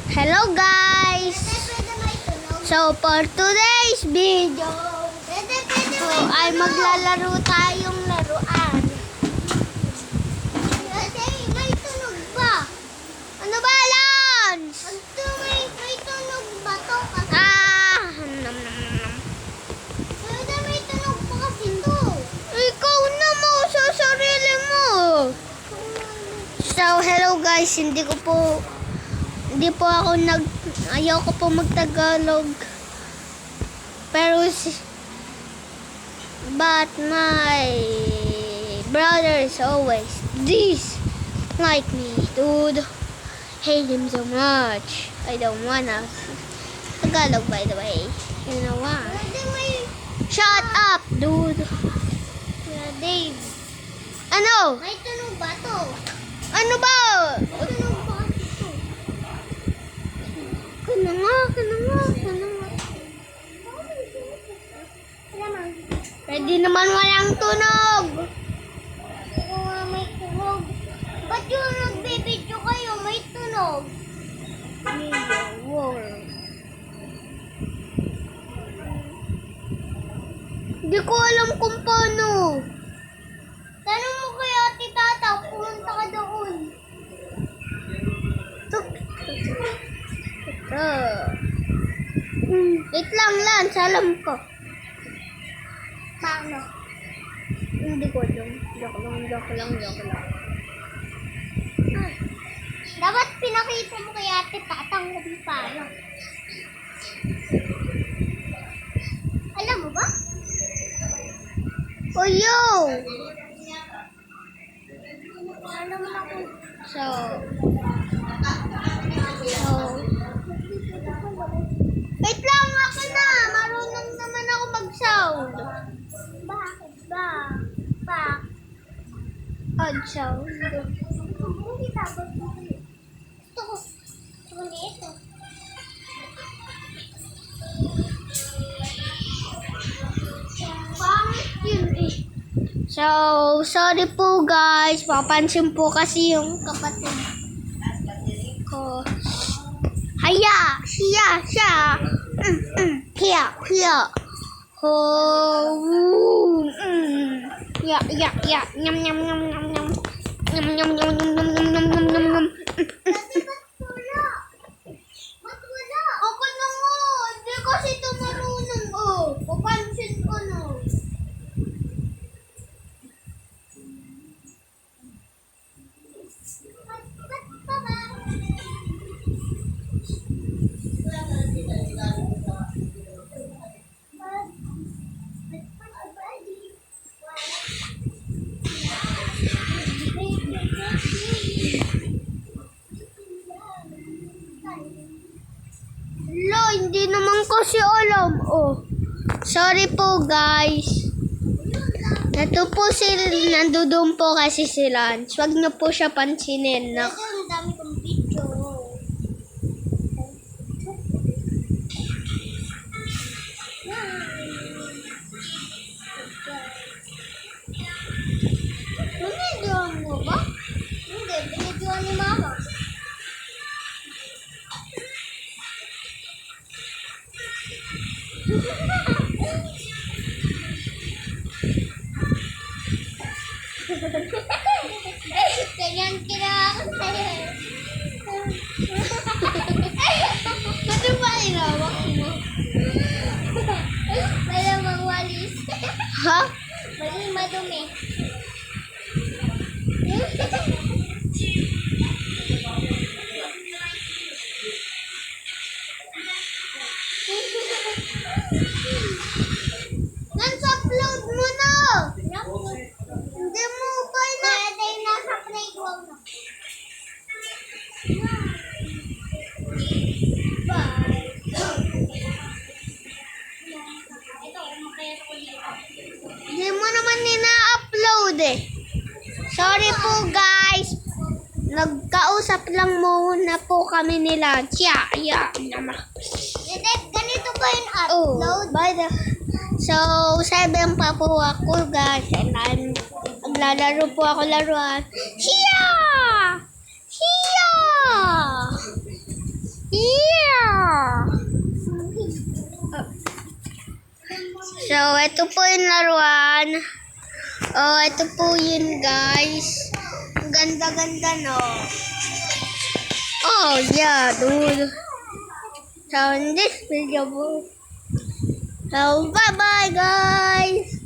Hello guys! So for today's video, ay maglalaro tayong laruan. May tunog ba? Ano ba, Lance? May tunog ba to? May tunog ba kasi to? Ikaw na mo sa sarili mo. So hello guys, hindi po ako ayoko po magtagalog. Pero but my brothers always dislike me, dude. Hate him so much. I don't wanna Tagalog, by the way. You know why? Shut up, dude. Dave. Ano? May tunog ba to? Ano ba? May tunog ba to? Kana nga. Pwede naman walang tunog. May tunog. Ba't yung nagbibidyo kayo? May tunog. Hindi ko alam kung paano. Tanong mo kaya Ate Tata, pumunta ka doon. Wait lang, Lance, alam ko. Paano? Hindi ko alam. Joke lang. Dapat pinakita mo kay Ate Tata kung paano. Alam mo ba? Oh, yo! Alam mo ako. So, wait lang ako na. Marunong naman ako mag-sound. Bakit ba? Odd sound. Ito. So, sorry po guys. Papansin po kasi yung kapatid ko. Siya. Hiya. Nyam. Ako na nga. Hindi kasi ito marunong. Papansin ko na. Hindi naman kasi alam. Sorry po guys. Nandudun po kasi si Lance. Huwag niyo po siya pansinin. Ang dami kong video. Binidyoan mo ba? Hindi, binidyoan ni Mama. Ganyan kinakot sa'yo. Ano ba inawak mo? Malamang walis. Ha? Madumi. Nans-upload mo na! Hindi mo pa na. Pwede nasa playground na. Hindi mo naman nina-upload eh. Sorry po guys. Nagkausap lang muna po kami nila. Ganito ba yung upload? So, 7 pa po ako guys. And maglalaro po ako laruan. Hiya! So, ito po yung laruan. Oh, ito po yun, guys. Ang ganda-ganda, no? Oh, yeah, dude. So, in this video po. So, bye-bye, guys!